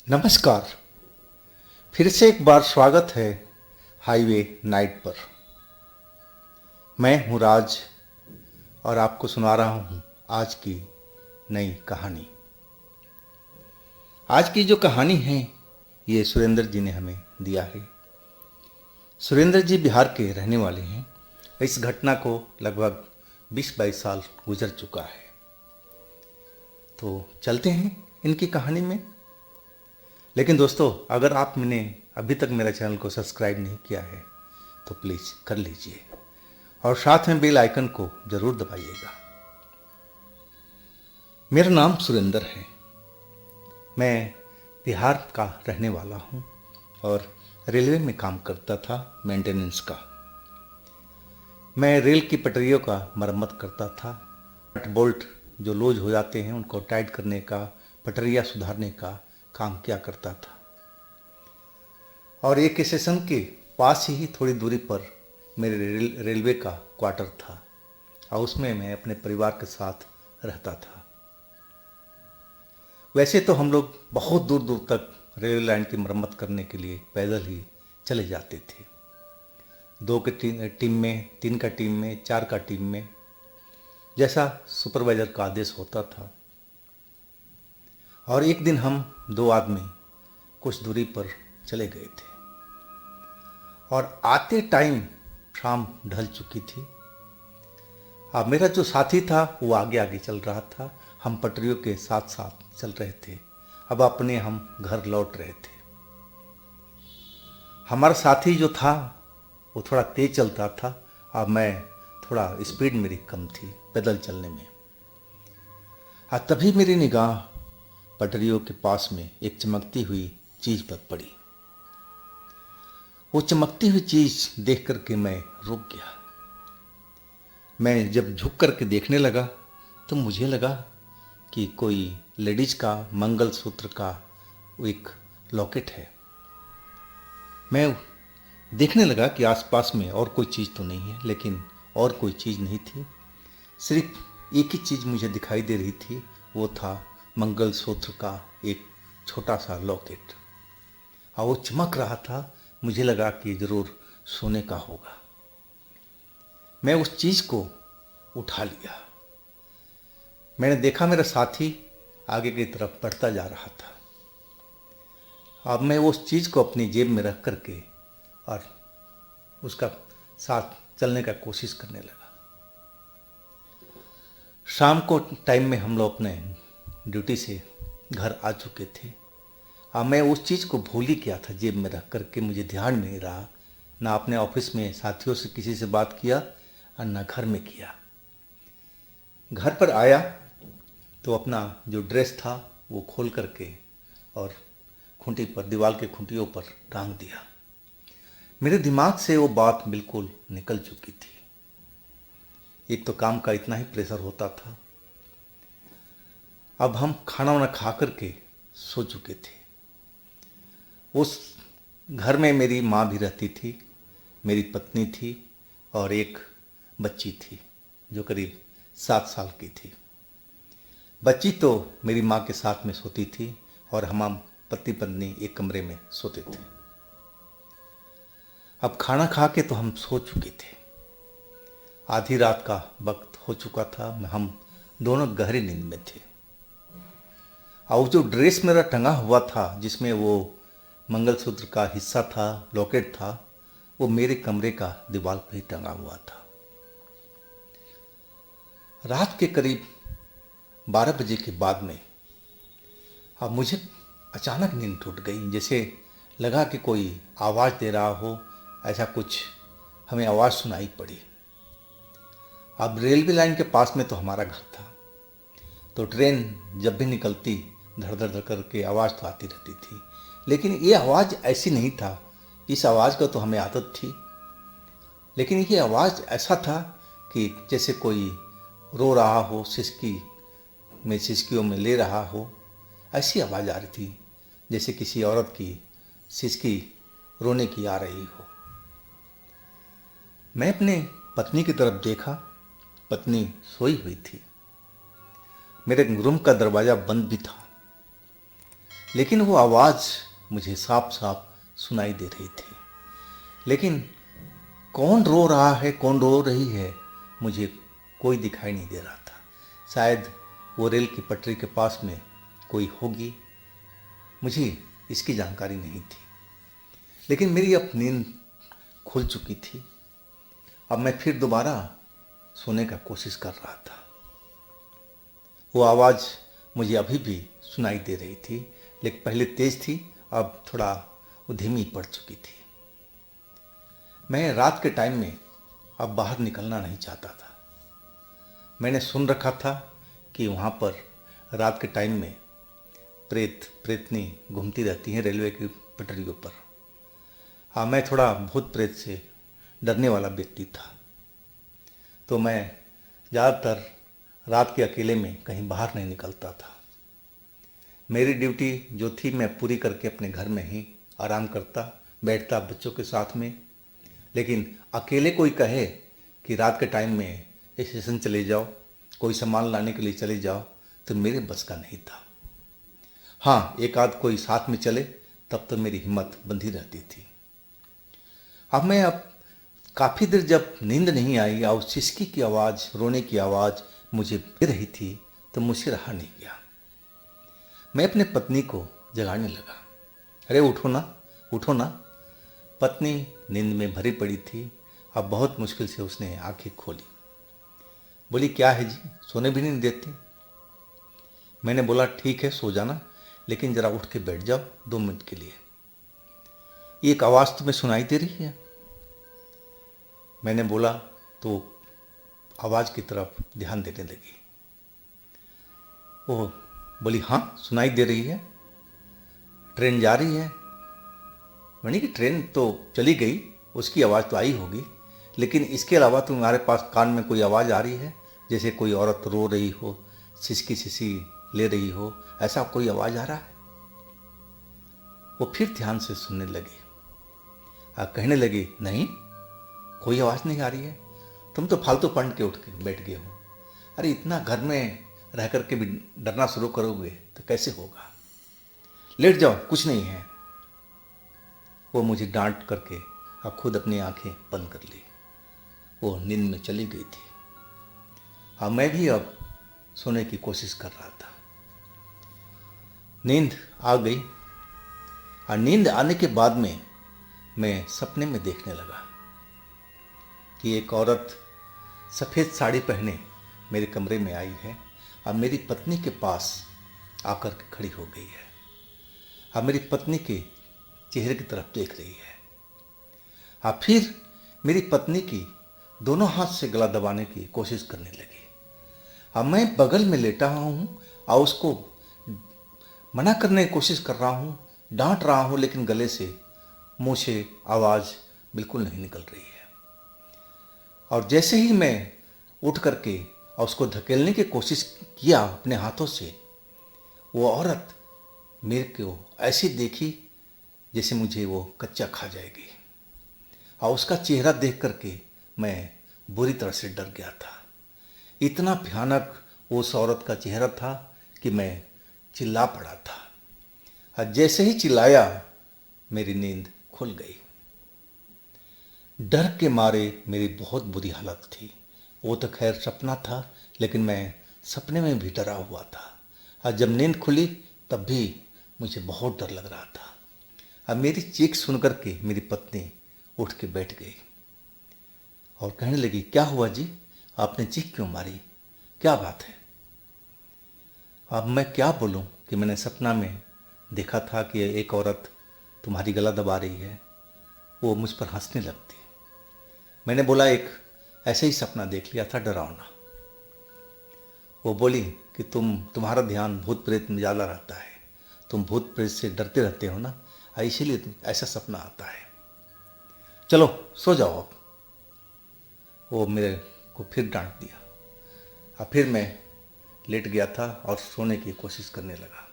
नमस्कार। फिर से एक बार स्वागत है हाईवे नाइट पर। मैं हूँ राज और आपको सुना रहा हूँ आज की नई कहानी। आज की जो कहानी है ये सुरेंद्र जी ने हमें दिया है। सुरेंद्र जी बिहार के रहने वाले हैं। इस घटना को लगभग 20-22 साल गुजर चुका है। तो चलते हैं इनकी कहानी में। लेकिन दोस्तों, अगर आपने अभी तक मेरे चैनल को सब्सक्राइब नहीं किया है तो प्लीज़ कर लीजिए और साथ में बेल आइकन को ज़रूर दबाइएगा। मेरा नाम सुरेंद्र है। मैं बिहार का रहने वाला हूँ और रेलवे में काम करता था, मेंटेनेंस का। मैं रेल की पटरियों का मरम्मत करता था। नट बोल्ट जो लूज हो जाते हैं उनको टाइट करने का, पटरियाँ सुधारने का काम किया करता था। और एक स्टेशन के पास ही थोड़ी दूरी पर मेरे रेलवे का क्वार्टर था और उसमें मैं अपने परिवार के साथ रहता था। वैसे तो हम लोग बहुत दूर दूर तक रेलवे लाइन की मरम्मत करने के लिए पैदल ही चले जाते थे। 2 की टीम में, 3 का टीम में, 4 का टीम में, जैसा सुपरवाइजर का आदेश होता था। और एक दिन हम 2 आदमी कुछ दूरी पर चले गए थे और आते टाइम शाम ढल चुकी थी। अब मेरा जो साथी था वो आगे आगे चल रहा था, हम पटरियों के साथ साथ चल रहे थे। अब अपने हम घर लौट रहे थे। हमारा साथी जो था वो थोड़ा तेज चलता था। अब मैं थोड़ा स्पीड मेरी कम थी पैदल चलने में। तभी मेरी निगाह पटरियों के पास में एक चमकती हुई चीज पर पड़ी। वो चमकती हुई चीज देख करके मैं रुक गया। मैं जब झुक करके देखने लगा तो मुझे लगा कि कोई लेडीज का मंगलसूत्र का वो एक लॉकेट है। मैं देखने लगा कि आसपास में और कोई चीज़ तो नहीं है, लेकिन और कोई चीज़ नहीं थी। सिर्फ एक ही चीज़ मुझे दिखाई दे रही थी, वो था मंगलसूत्र का एक छोटा सा लॉकेट। और वो चमक रहा था। मुझे लगा कि ज़रूर सोने का होगा। मैं उस चीज़ को उठा लिया। मैंने देखा मेरा साथी आगे की तरफ बढ़ता जा रहा था। अब मैं उस चीज़ को अपनी जेब में रख करके और उसका साथ चलने का कोशिश करने लगा। शाम को टाइम में हम लोग अपने ड्यूटी से घर आ चुके थे। अब मैं उस चीज़ को भूल ही किया था जेब में रख करके। मुझे ध्यान नहीं रहा, ना अपने ऑफिस में साथियों से किसी से बात किया और ना घर में किया। घर पर आया तो अपना जो ड्रेस था वो खोल करके और खूंटी पर, दीवार के खूंटियों पर टांग दिया। मेरे दिमाग से वो बात बिल्कुल निकल चुकी थी। एक तो काम का इतना ही प्रेशर होता था। अब हम खाना वाना खा करके सो चुके थे। उस घर में मेरी माँ भी रहती थी, मेरी पत्नी थी और एक बच्ची थी जो करीब 7 साल की थी। बच्ची तो मेरी माँ के साथ में सोती थी और हम पति पत्नी एक कमरे में सोते थे। अब खाना खा के तो हम सो चुके थे। आधी रात का वक्त हो चुका था। हम दोनों गहरी नींद में थे। और जो ड्रेस मेरा टंगा हुआ था जिसमें वो मंगलसूत्र का हिस्सा था, लॉकेट था, वो मेरे कमरे का दीवार पर ही टंगा हुआ था। रात के करीब 12 बजे के बाद में अब मुझे अचानक नींद टूट गई। जैसे लगा कि कोई आवाज़ दे रहा हो, ऐसा कुछ हमें आवाज़ सुनाई पड़ी। अब रेलवे लाइन के पास में तो हमारा घर था, तो ट्रेन जब भी निकलती धड़ धड़ धड़ करके आवाज़ तो आती रहती थी। लेकिन ये आवाज़ ऐसी नहीं था। इस आवाज़ का तो हमें आदत थी, लेकिन ये आवाज़ ऐसा था कि जैसे कोई रो रहा हो, सिसकियों में ले रहा हो, ऐसी आवाज़ आ रही थी जैसे किसी औरत की सिसकी रोने की आ रही हो। मैं अपने पत्नी की तरफ देखा। पत्नी सोई हुई थी। मेरे रूम का दरवाज़ा बंद भी था। लेकिन वो आवाज़ मुझे साफ साफ सुनाई दे रही थी। लेकिन कौन रो रहा है, कौन रो रही है, मुझे कोई दिखाई नहीं दे रहा था। शायद वो रेल की पटरी के पास में कोई होगी, मुझे इसकी जानकारी नहीं थी। लेकिन मेरी अब नींद खुल चुकी थी। अब मैं फिर दोबारा सोने का कोशिश कर रहा था। वो आवाज़ मुझे अभी भी सुनाई दे रही थी, लेकिन पहले तेज थी, अब थोड़ा वो धीमी पड़ चुकी थी। मैं रात के टाइम में अब बाहर निकलना नहीं चाहता था। मैंने सुन रखा था कि वहाँ पर रात के टाइम में प्रेत प्रेतनी घूमती रहती हैं रेलवे की पटरियों पर। हाँ, मैं थोड़ा भूत प्रेत से डरने वाला व्यक्ति था, तो मैं ज़्यादातर रात के अकेले में कहीं बाहर नहीं निकलता था। मेरी ड्यूटी जो थी मैं पूरी करके अपने घर में ही आराम करता बैठता बच्चों के साथ में। लेकिन अकेले कोई कहे कि रात के टाइम में स्टेशन चले जाओ, कोई सामान लाने के लिए चले जाओ, तो मेरे बस का नहीं था। हाँ, एक आध कोई साथ में चले तब तो मेरी हिम्मत बंधी रहती थी। अब काफ़ी देर जब नींद नहीं आई और सिसकी की आवाज़, रोने की आवाज़ मुझे दे रही थी, तो मुझसे रहा नहीं गया। मैं अपने पत्नी को जगाने लगा। अरे उठो ना, उठो ना। पत्नी नींद में भरी पड़ी थी। अब बहुत मुश्किल से उसने आंखें खोली। बोली, क्या है जी, सोने भी नहीं देती? मैंने बोला, ठीक है सो जाना, लेकिन ज़रा उठ के बैठ जाओ 2 मिनट के लिए। एक आवाज़ तुम्हें सुनाई दे रही है? मैंने बोला तो आवाज़ की तरफ ध्यान देने लगी। वो बोली, हाँ सुनाई दे रही है, ट्रेन जा रही है। मैंने कि ट्रेन तो चली गई, उसकी आवाज़ तो आई होगी, लेकिन इसके अलावा तुम्हारे पास कान में कोई आवाज़ आ रही है, जैसे कोई औरत रो रही हो, सिसकी सिसी ले रही हो, ऐसा कोई आवाज़ आ रहा है? वो फिर ध्यान से सुनने लगी और कहने लगी, नहीं कोई आवाज़ नहीं आ रही है, तुम तो फालतू पंड के उठ के बैठ गए हो। अरे इतना घर में रह कर के भी डरना शुरू करोगे तो कैसे होगा, लेट जाओ कुछ नहीं है। वो मुझे डांट करके और खुद अपनी आंखें बंद कर ली। वो नींद में चली गई थी। हाँ, मैं भी अब सोने की कोशिश कर रहा था। नींद आ गई और नींद आने के बाद में मैं सपने में देखने लगा कि एक औरत सफ़ेद साड़ी पहने मेरे कमरे में आई है और मेरी पत्नी के पास आकर के खड़ी हो गई है और मेरी पत्नी के चेहरे की तरफ देख रही है। और फिर मेरी पत्नी की दोनों हाथ से गला दबाने की कोशिश करने लगी। अब मैं बगल में लेटा हूँ और उसको मना करने की कोशिश कर रहा हूँ, डांट रहा हूँ, लेकिन गले से मुँह से आवाज़ बिल्कुल नहीं निकल रही है। और जैसे ही मैं उठ करके और उसको धकेलने की कोशिश किया अपने हाथों से, वो औरत मेरे को ऐसी देखी जैसे मुझे वो कच्चा खा जाएगी। और उसका चेहरा देख करके मैं बुरी तरह से डर गया था। इतना भयानक उस औरत का चेहरा था कि मैं चिल्ला पड़ा था। और जैसे ही चिल्लाया मेरी नींद खुल गई। डर के मारे मेरी बहुत बुरी हालत थी। वो तो खैर सपना था, लेकिन मैं सपने में भी डरा हुआ था। और जब नींद खुली तब भी मुझे बहुत डर लग रहा था। अब मेरी चीख सुन कर के मेरी पत्नी उठ के बैठ गई और कहने लगी, क्या हुआ जी, आपने चीख क्यों मारी, क्या बात है? अब मैं क्या बोलूं कि मैंने सपना में देखा था कि एक औरत तुम्हारी गला दबा रही है। वो मुझ पर हंसने लगती। मैंने बोला, एक ऐसे ही सपना देख लिया था डरावना। वो बोली कि तुम्हारा ध्यान भूत प्रेत में ज़्यादा रहता है, तुम भूत प्रेत से डरते रहते हो ना, इसीलिए ऐसा सपना आता है, चलो सो जाओ अब। वो मेरे को फिर डांट दिया और फिर मैं लेट गया था और सोने की कोशिश करने लगा।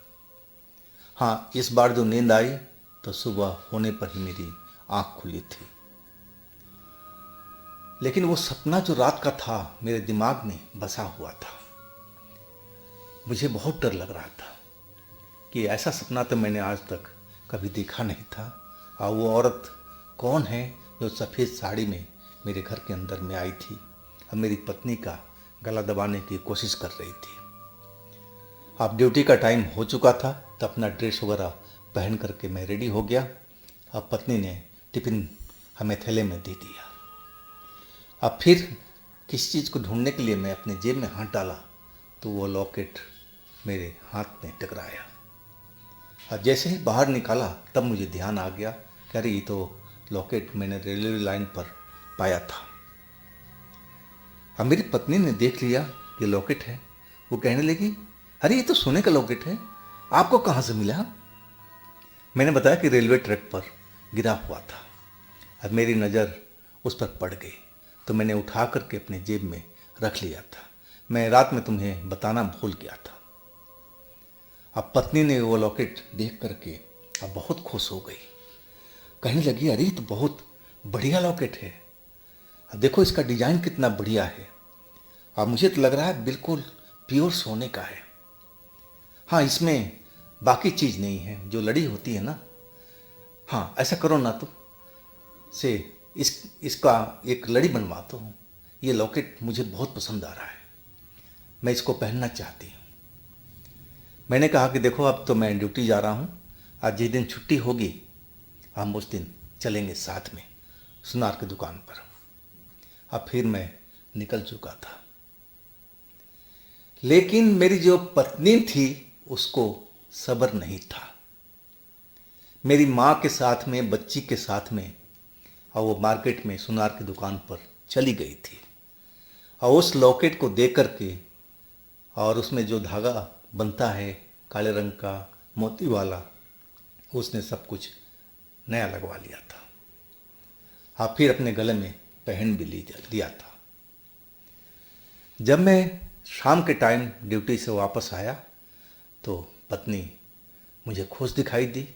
हाँ, इस बार जो नींद आई तो सुबह होने पर ही मेरी आँख खुली थी। लेकिन वो सपना जो रात का था मेरे दिमाग में बसा हुआ था। मुझे बहुत डर लग रहा था। कि ऐसा सपना तो मैंने आज तक कभी देखा नहीं था। और वो औरत कौन है जो सफ़ेद साड़ी में मेरे घर के अंदर में आई थी और मेरी पत्नी का गला दबाने की कोशिश कर रही थी। अब ड्यूटी का टाइम हो चुका था तो अपना ड्रेस वगैरह पहन करके मैं रेडी हो गया। अब पत्नी ने टिफ़िन हमें थैले में दे दिया। अब फिर किस चीज़ को ढूंढने के लिए मैं अपने जेब में हाथ डाला तो वो लॉकेट मेरे हाथ में टकराया। और जैसे ही बाहर निकाला तब मुझे ध्यान आ गया कि अरे ये तो लॉकेट मैंने रेलवे लाइन पर पाया था। अब मेरी पत्नी ने देख लिया ये लॉकेट है। वो कहने लगी, अरे ये तो सोने का लॉकेट है, आपको कहाँ से मिला? मैंने बताया कि रेलवे ट्रैक पर गिरा हुआ था। अब मेरी नज़र उस पर पड़ गई तो मैंने उठा करके अपने जेब में रख लिया था। मैं रात में तुम्हें बताना भूल गया था। अब पत्नी ने वो लॉकेट देख करके अब बहुत खुश हो गई। कहने लगी, अरे ये तो बहुत बढ़िया लॉकेट है, अब देखो इसका डिज़ाइन कितना बढ़िया है। अब मुझे तो लग रहा है बिल्कुल प्योर सोने का है। हाँ, इसमें बाकी चीज़ नहीं है जो लड़ी होती है ना। हाँ, ऐसा करो ना तुम से इसका एक लड़ी बनवा दो। ये लॉकेट मुझे बहुत पसंद आ रहा है, मैं इसको पहनना चाहती हूँ। मैंने कहा कि देखो अब तो मैं ड्यूटी जा रहा हूँ, आज जिस दिन छुट्टी होगी हम उस दिन चलेंगे साथ में सुनार की दुकान पर। अब फिर मैं निकल चुका था। लेकिन मेरी जो पत्नी थी उसको सब्र नहीं था। मेरी माँ के साथ में, बच्ची के साथ में, और वो मार्केट में सुनार की दुकान पर चली गई थी। और उस लॉकेट को देख करके और उसमें जो धागा बनता है काले रंग का मोती वाला, उसने सब कुछ नया लगवा लिया था। हाँ, फिर अपने गले में पहन भी लिया था। जब मैं शाम के टाइम ड्यूटी से वापस आया तो पत्नी मुझे खुश दिखाई दी।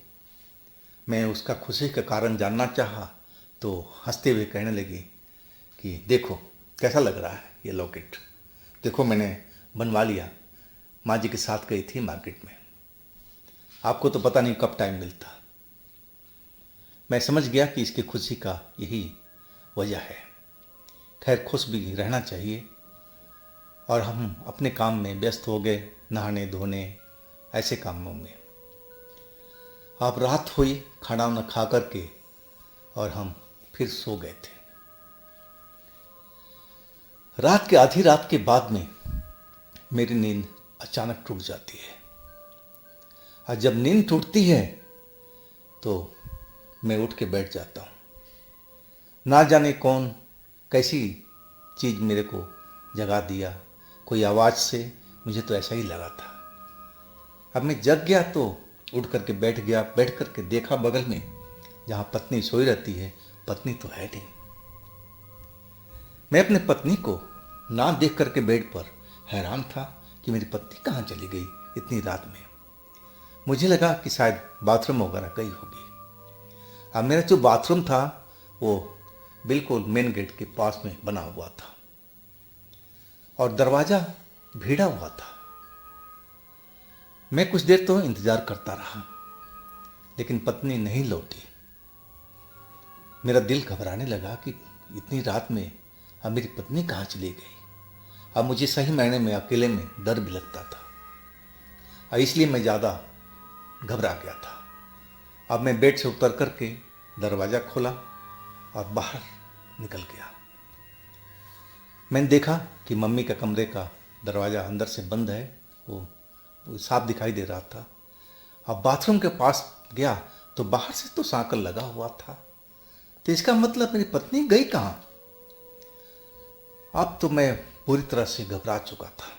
मैं उसका खुशी का कारण जानना चाहा तो हंसते हुए कहने लगी कि देखो कैसा लग रहा है ये लॉकेट, देखो मैंने बनवा लिया, माँ जी के साथ गई थी मार्केट में, आपको तो पता नहीं कब टाइम मिलता। मैं समझ गया कि इसकी खुशी का यही वजह है। खैर, खुश भी रहना चाहिए। और हम अपने काम में व्यस्त हो गए, नहाने धोने ऐसे कामों में। अब रात हुई, खाना वाना खा करके और हम फिर सो गए थे। रात के आधी रात के बाद में मेरी नींद अचानक टूट जाती है। और जब नींद टूटती है तो मैं उठ के बैठ जाता हूँ। ना जाने कौन कैसी चीज़ मेरे को जगा दिया, कोई आवाज़ से, मुझे तो ऐसा ही लगा था। अब मैं जग गया तो उठ करके बैठ गया। बैठ करके देखा बगल में जहाँ पत्नी सोई रहती है, पत्नी तो है नहीं। मैं अपने पत्नी को ना देख करके बेड पर हैरान था कि मेरी पत्नी कहाँ चली गई इतनी रात में। मुझे लगा कि शायद बाथरूम वगैरह गई होगी। अब मेरा जो बाथरूम था वो बिल्कुल मेन गेट के पास में बना हुआ था और दरवाज़ा भिड़ा हुआ था। मैं कुछ देर तो इंतज़ार करता रहा लेकिन पत्नी नहीं लौटी। मेरा दिल घबराने लगा कि इतनी रात में अब मेरी पत्नी कहाँ चली गई। अब मुझे सही मायने में अकेले में डर भी लगता था और इसलिए मैं ज़्यादा घबरा गया था। अब मैं बेड से उतर करके दरवाज़ा खोला और बाहर निकल गया। मैंने देखा कि मम्मी का कमरे का दरवाज़ा अंदर से बंद है, वो साफ दिखाई दे रहा था। अब बाथरूम के पास गया तो बाहर से तो सांकल लगा हुआ था, तो इसका मतलब मेरी पत्नी गई कहाँ। अब तो मैं पूरी तरह से घबरा चुका था।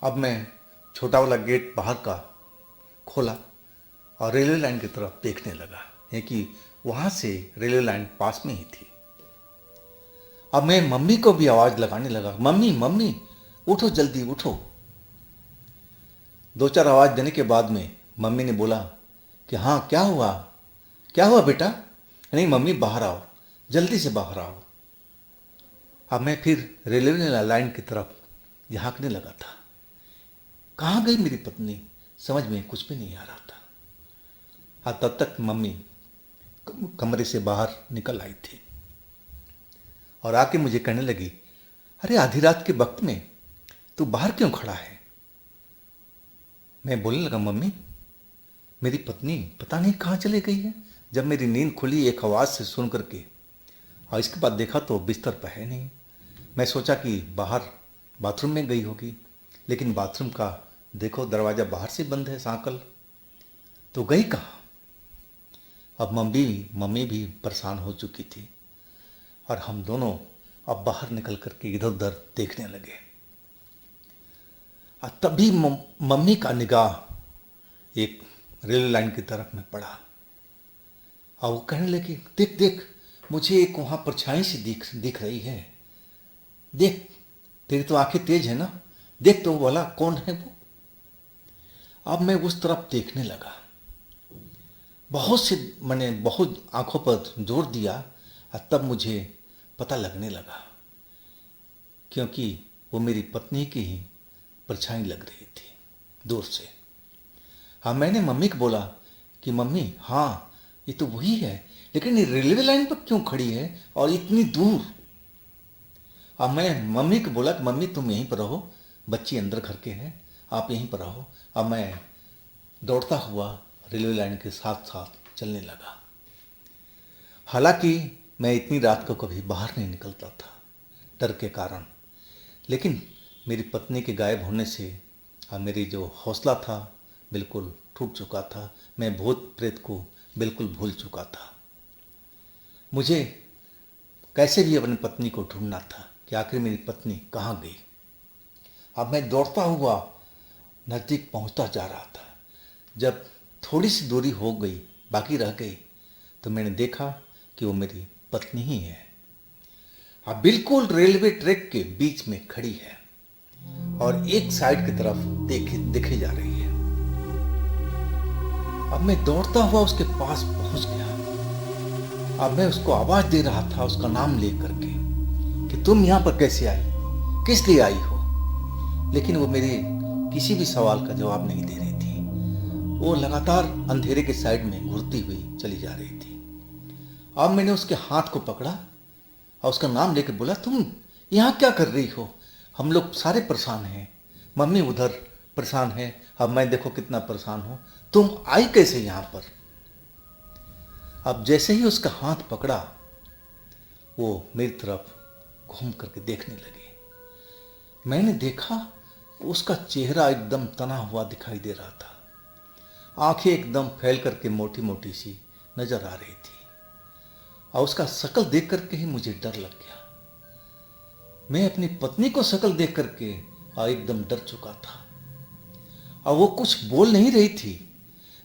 अब मैं छोटा वाला गेट बाहर का खोला और रेलवे लाइन की तरफ देखने लगा, है कि वहाँ से रेलवे लाइन पास में ही थी। अब मैं मम्मी को भी आवाज़ लगाने लगा, मम्मी मम्मी उठो, जल्दी उठो। दो चार आवाज़ देने के बाद में मम्मी ने बोला कि हाँ क्या हुआ बेटा। नहीं मम्मी बाहर आओ, जल्दी से बाहर आओ। अब मैं फिर रेलवे लाइन की तरफ झांकने लगा था। कहाँ गई मेरी पत्नी, समझ में कुछ भी नहीं आ रहा था। हाँ, तब तक मम्मी कमरे से बाहर निकल आई थी और आके मुझे कहने लगी, अरे आधी रात के वक्त में तू बाहर क्यों खड़ा है? मैं बोलने लगा, मम्मी मेरी पत्नी पता नहीं कहाँ चली गई है। जब मेरी नींद खुली एक आवाज़ से सुन करके, और इसके बाद देखा तो बिस्तर पर है नहीं। मैं सोचा कि बाहर बाथरूम में गई होगी, लेकिन बाथरूम का देखो दरवाज़ा बाहर से बंद है, सांकल। तो गई कहाँ? अब मम्मी भी परेशान हो चुकी थी और हम दोनों अब बाहर निकल करके इधर उधर देखने लगे। और तभी मम्मी का निगाह एक रेलवे लाइन की तरफ में पड़ा और वो कहने लगी, देख देख, मुझे एक वहाँ परछाई सी दिख रही है। देख, तेरी तो आंखें तेज है ना, देख तो वाला कौन है वो। अब मैं उस तरफ देखने लगा। मैंने बहुत आंखों पर जोर दिया और तब मुझे पता लगने लगा, क्योंकि वो मेरी पत्नी की ही परछाई लग रही थी दूर से। हाँ, मैंने मम्मी को बोला कि मम्मी, हाँ ये तो वही है, लेकिन ये रेलवे लाइन पर क्यों खड़ी है और इतनी दूर? अब मैं मम्मी को बोला कि मम्मी तुम यहीं पर रहो, बच्ची अंदर घर के हैं, आप यहीं पर रहो। अब मैं दौड़ता हुआ रेलवे लाइन के साथ साथ चलने लगा। हालांकि मैं इतनी रात को कभी बाहर नहीं निकलता था डर के कारण, लेकिन मेरी पत्नी के गायब होने से मेरी जो हौसला था बिल्कुल टूट चुका था। मैं भूत प्रेत को बिल्कुल भूल चुका था। मुझे कैसे भी अपनी पत्नी को ढूंढना था कि आखिर मेरी पत्नी कहाँ गई। अब मैं दौड़ता हुआ नज़दीक पहुंचता जा रहा था। जब थोड़ी सी दूरी हो गई, बाकी रह गई, तो मैंने देखा कि वो मेरी पत्नी ही है। अब बिल्कुल रेलवे ट्रैक के बीच में खड़ी है और एक साइड की तरफ देखे जा रही है। अब मैं दौड़ता हुआ उसके पास पहुंच गया। अब मैं उसको आवाज दे रहा था, उसका नाम ले करके, कि तुम यहां पर कैसे आई, किस लिए आई हो। लेकिन वो मेरे किसी भी सवाल का जवाब नहीं दे रही थी। वो लगातार अंधेरे के साइड में घुरती हुई चली जा रही थी। अब मैंने उसके हाथ को पकड़ा और उसका नाम लेकर बोला, तुम यहाँ क्या कर रही हो? हम लोग सारे परेशान हैं, मम्मी उधर परेशान है, अब मैं देखो कितना परेशान हूँ, तुम आई कैसे यहाँ पर? अब जैसे ही उसका हाथ पकड़ा, वो मेरी तरफ घूम करके देखने लगी। मैंने देखा उसका चेहरा एकदम तना हुआ दिखाई दे रहा था, आंखें एकदम फैल करके मोटी मोटी सी नजर आ रही थी और उसका शक्ल देख करके ही मुझे डर लग गया। मैं अपनी पत्नी को शक्ल देख करके एकदम डर चुका था और वो कुछ बोल नहीं रही थी,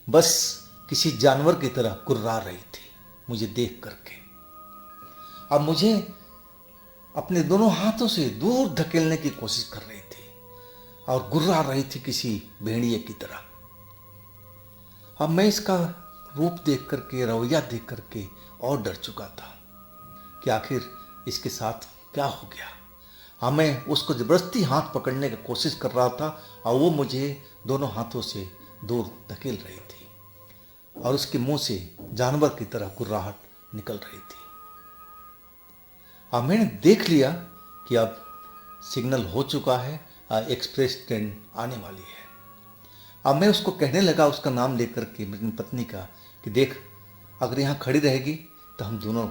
बस किसी जानवर की तरह कुर्रा रही थी मुझे देख करके। अब मुझे अपने दोनों हाथों से दूर धकेलने की कोशिश कर रही थी और गुर्रा रही थी किसी भेड़िए की तरह। अब मैं इसका रूप देख करके, रवैया देख करके और डर चुका था कि आखिर इसके साथ क्या हो गया। हाँ, मैं उसको जबरदस्ती हाथ पकड़ने की कोशिश कर रहा था और वो मुझे दोनों हाथों से दूर धकेल रही थी और उसके मुंह से जानवर की तरह गुर्राहट निकल रही थी। अब मैंने देख लिया कि अब सिग्नल हो चुका है, एक्सप्रेस ट्रेन आने वाली है। अब मैं उसको कहने लगा, उसका नाम लेकर के, मेरी पत्नी का, कि देख अगर यहाँ खड़ी रहेगी तो हम दोनों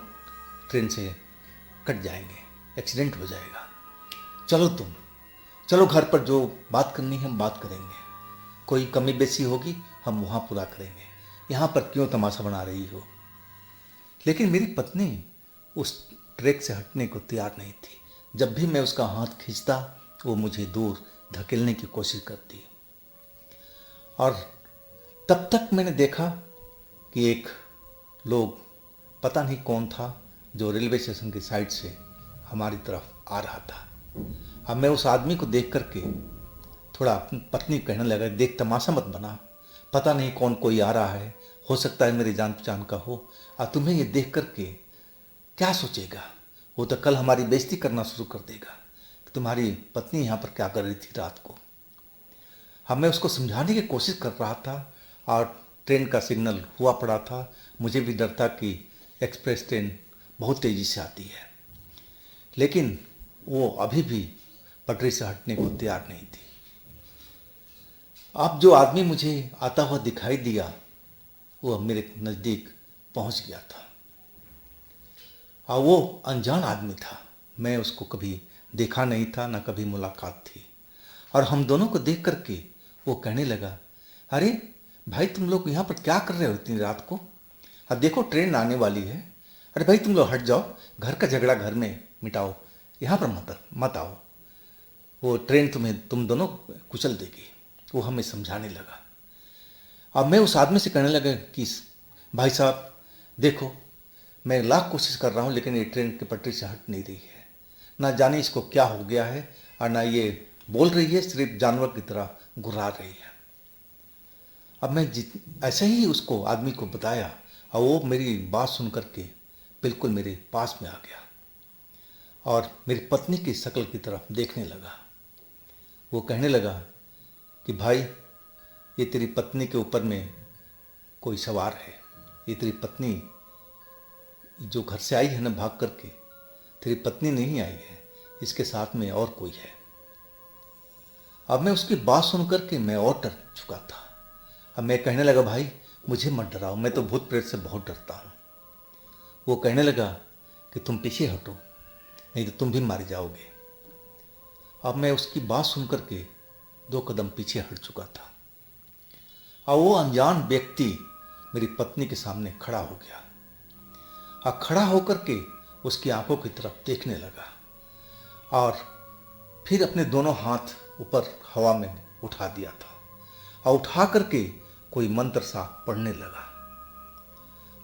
ट्रेन से कट जाएंगे, एक्सीडेंट हो जाएगा। चलो घर पर जो बात करनी है हम बात करेंगे, कोई कमी बेसी होगी हम वहाँ पूरा करेंगे, यहाँ पर क्यों तमाशा बना रही हो। लेकिन मेरी पत्नी उस ट्रैक से हटने को तैयार नहीं थी। जब भी मैं उसका हाथ खींचता वो मुझे दूर धकेलने की कोशिश करती। और तब तक मैंने देखा कि एक लोग, पता नहीं कौन था, जो रेलवे स्टेशन की साइड से हमारी तरफ आ रहा था। अब मैं उस आदमी को देख करके थोड़ा अपनी पत्नी कहने लगा, देख तमाशा मत बना, पता नहीं कौन कोई आ रहा है, हो सकता है मेरी जान पहचान का हो, और तुम्हें ये देख करके क्या सोचेगा, वो तो कल हमारी बेइज्जती करना शुरू कर देगा कि तुम्हारी पत्नी यहाँ पर क्या कर रही थी रात को। हाँ, मैं उसको समझाने की कोशिश कर रहा था और ट्रेन का सिग्नल हुआ पड़ा था। मुझे भी डर था कि एक्सप्रेस ट्रेन बहुत तेज़ी से आती है, लेकिन वो अभी भी पटरी से हटने को तैयार नहीं थी। अब जो आदमी मुझे आता हुआ दिखाई दिया वो मेरे नज़दीक पहुंच गया था और वो अनजान आदमी था। मैं उसको कभी देखा नहीं था, ना कभी मुलाकात थी। और हम दोनों को देख करके वो कहने लगा, अरे भाई तुम लोग यहाँ पर क्या कर रहे हो इतनी रात को? अब देखो ट्रेन आने वाली है। अरे भाई तुम लोग हट जाओ, घर का झगड़ा घर में मिटाओ, यहाँ पर मत आओ, वो ट्रेन तुम दोनों को कुचल देगी। वो हमें समझाने लगा। अब मैं उस आदमी से कहने लगा कि भाई साहब देखो, मैं लाख कोशिश कर रहा हूँ लेकिन ये ट्रेन की पटरी से हट नहीं रही है। ना जाने इसको क्या हो गया है और ना ये बोल रही है, सिर्फ जानवर की तरह घुरा रही है। अब मैं ऐसे ही उसको आदमी को बताया और वो मेरी बात सुन करके बिल्कुल मेरे पास में आ गया और मेरी पत्नी की शक्ल की तरफ देखने लगा। वो कहने लगा कि भाई ये तेरी पत्नी के ऊपर में कोई सवार है। ये तेरी पत्नी जो घर से आई है ना भाग करके, तेरी पत्नी नहीं आई है, इसके साथ में और कोई है। अब मैं उसकी बात सुन करके मैं और डर चुका था। अब मैं कहने लगा, भाई मुझे मत डराओ, मैं तो भूत प्रेत से बहुत डरता हूँ। वो कहने लगा कि तुम पीछे हटो, नहीं तो तुम भी मारे जाओगे। अब मैं उसकी बात सुन करके 2 कदम पीछे हट चुका था और वो अनजान व्यक्ति मेरी पत्नी के सामने खड़ा हो गया और खड़ा होकर के उसकी आंखों की तरफ देखने लगा और फिर अपने दोनों हाथ ऊपर हवा में उठा दिया था और उठा करके कोई मंत्र सा पढ़ने लगा।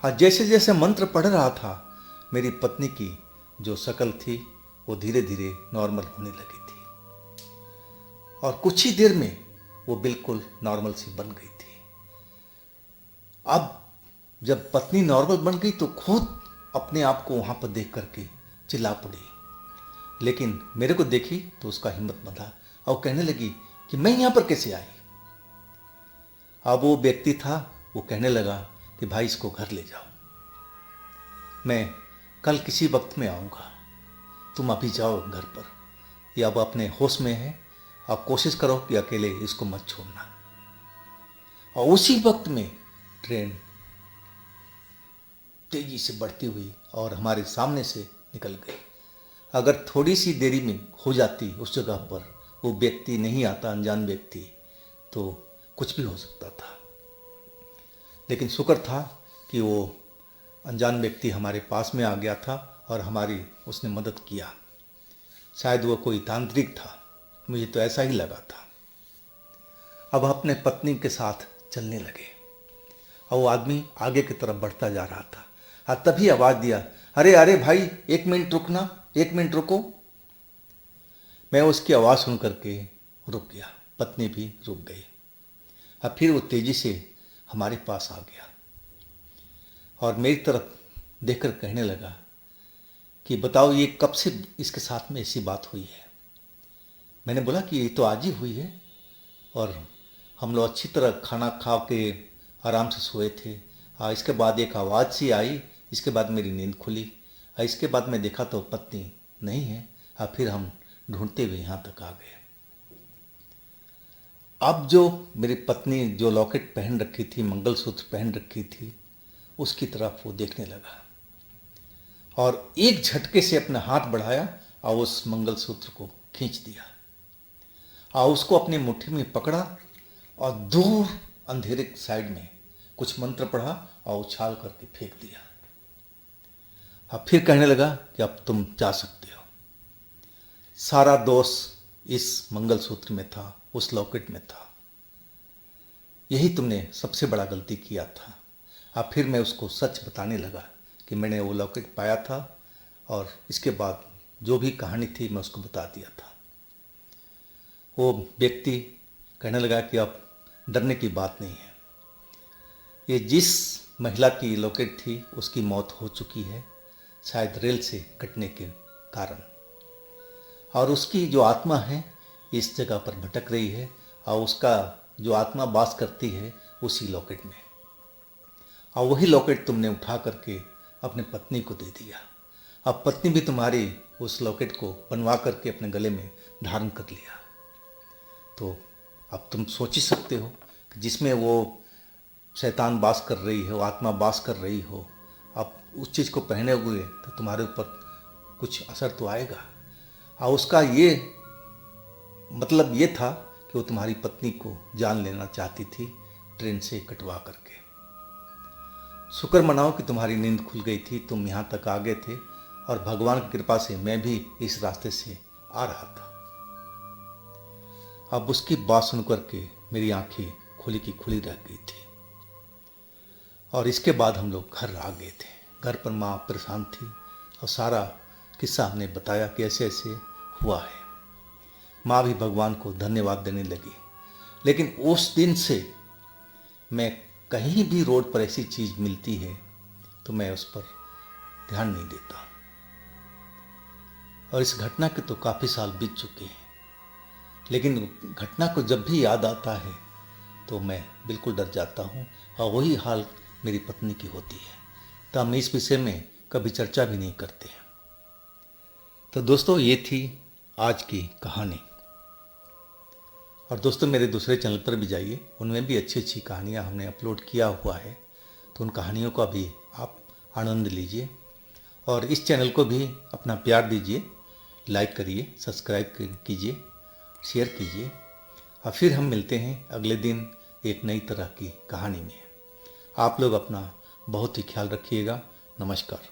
और जैसे जैसे मंत्र पढ़ रहा था मेरी पत्नी की जो शक्ल थी वो धीरे धीरे नॉर्मल होने लगी थी और कुछ ही देर में वो बिल्कुल नॉर्मल सी बन गई थी। अब जब पत्नी नॉर्मल बन गई तो खुद अपने आप को वहां पर देख करके चिल्ला पड़ी, लेकिन मेरे को देखी तो उसका हिम्मत बंधा और कहने लगी कि मैं यहां पर कैसे आई। अब वो व्यक्ति था, वो कहने लगा कि भाई इसको घर ले जाओ, मैं कल किसी वक्त में आऊँगा, तुम अभी जाओ घर पर। ये अब अपने होश में है, आप कोशिश करो कि अकेले इसको मत छोड़ना। और उसी वक्त में ट्रेन तेजी से बढ़ती हुई और हमारे सामने से निकल गई। अगर थोड़ी सी देरी में हो जाती उस जगह पर, वो व्यक्ति नहीं आता, अनजान व्यक्ति, तो कुछ भी हो सकता था। लेकिन शुक्र था कि वो अनजान व्यक्ति हमारे पास में आ गया था और हमारी उसने मदद किया। शायद वो कोई तांत्रिक था, मुझे तो ऐसा ही लगा था। अब अपने पत्नी के साथ चलने लगे और वो आदमी आगे की तरफ बढ़ता जा रहा था और तभी आवाज़ दिया, अरे अरे भाई 1 मिनट रुकना, 1 मिनट रुको। मैं उसकी आवाज़ सुन करके रुक गया, पत्नी भी रुक गई। अब फिर वो तेज़ी से हमारे पास आ गया और मेरी तरफ देखकर कहने लगा कि बताओ ये कब से इसके साथ में ऐसी बात हुई है। मैंने बोला कि ये तो आज ही हुई है और हम लोग अच्छी तरह खाना खा के आराम से सोए थे। इसके बाद एक आवाज़ सी आई, इसके बाद मेरी नींद खुली और इसके बाद मैं देखा तो पत्नी नहीं है और फिर हम ढूंढते हुए यहाँ तक आ गए। अब जो मेरी पत्नी जो लॉकेट पहन रखी थी, मंगलसूत्र पहन रखी थी, उसकी तरफ वो देखने लगा और एक झटके से अपना हाथ बढ़ाया और उस मंगलसूत्र को खींच दिया और उसको अपनी मुट्ठी में पकड़ा और दूर अंधेरे साइड में कुछ मंत्र पढ़ा और उछाल करके फेंक दिया। अब फिर कहने लगा कि अब तुम जा सकते हो। सारा दोष इस मंगलसूत्र में था, उस लॉकेट में था। यही तुमने सबसे बड़ा गलती किया था। अब फिर मैं उसको सच बताने लगा कि मैंने वो लॉकेट पाया था और इसके बाद जो भी कहानी थी मैं उसको बता दिया था। वो व्यक्ति कहने लगा कि अब डरने की बात नहीं है। ये जिस महिला की लॉकेट थी उसकी मौत हो चुकी है, शायद रेल से कटने के कारण, और उसकी जो आत्मा है इस जगह पर भटक रही है और उसका जो आत्मा वास करती है उसी लॉकेट में, और वही लॉकेट तुमने उठा करके अपने पत्नी को दे दिया। अब पत्नी भी तुम्हारी उस लॉकेट को बनवा करके अपने गले में धारण कर लिया। तो अब तुम सोच ही सकते हो कि जिसमें वो शैतान वास कर रही है, वो आत्मा वास कर रही हो, अब उस चीज़ को पहने हुए तो तुम्हारे ऊपर कुछ असर तो आएगा। और उसका ये मतलब ये था कि वो तुम्हारी पत्नी को जान लेना चाहती थी ट्रेन से कटवा करके। शुक्र मनाओ कि तुम्हारी नींद खुल गई थी, तुम यहाँ तक आ गए थे, और भगवान की कृपा से मैं भी इस रास्ते से आ रहा था। अब उसकी बात सुन करके मेरी आंखें खुली की खुली रह गई थी। और इसके बाद हम लोग घर आ गए थे। घर पर माँ परेशान थी और सारा किस्सा हमने बताया कि ऐसे ऐसे हुआ है। माँ भी भगवान को धन्यवाद देने लगी। लेकिन उस दिन से मैं कहीं भी रोड पर ऐसी चीज़ मिलती है तो मैं उस पर ध्यान नहीं देता। और इस घटना के तो काफ़ी साल बीत चुके हैं, लेकिन घटना को जब भी याद आता है तो मैं बिल्कुल डर जाता हूँ। और वही हाल मेरी पत्नी की होती है, तो हम इस विषय में कभी चर्चा भी नहीं करते हैं। तो दोस्तों, ये थी आज की कहानी। और दोस्तों, मेरे दूसरे चैनल पर भी जाइए, उनमें भी अच्छी अच्छी कहानियाँ हमने अपलोड किया हुआ है, तो उन कहानियों का भी आप आनंद लीजिए। और इस चैनल को भी अपना प्यार दीजिए, लाइक करिए, सब्सक्राइब कीजिए, शेयर कीजिए। और फिर हम मिलते हैं अगले दिन एक नई तरह की कहानी में। आप लोग अपना बहुत ही ख्याल रखिएगा। नमस्कार।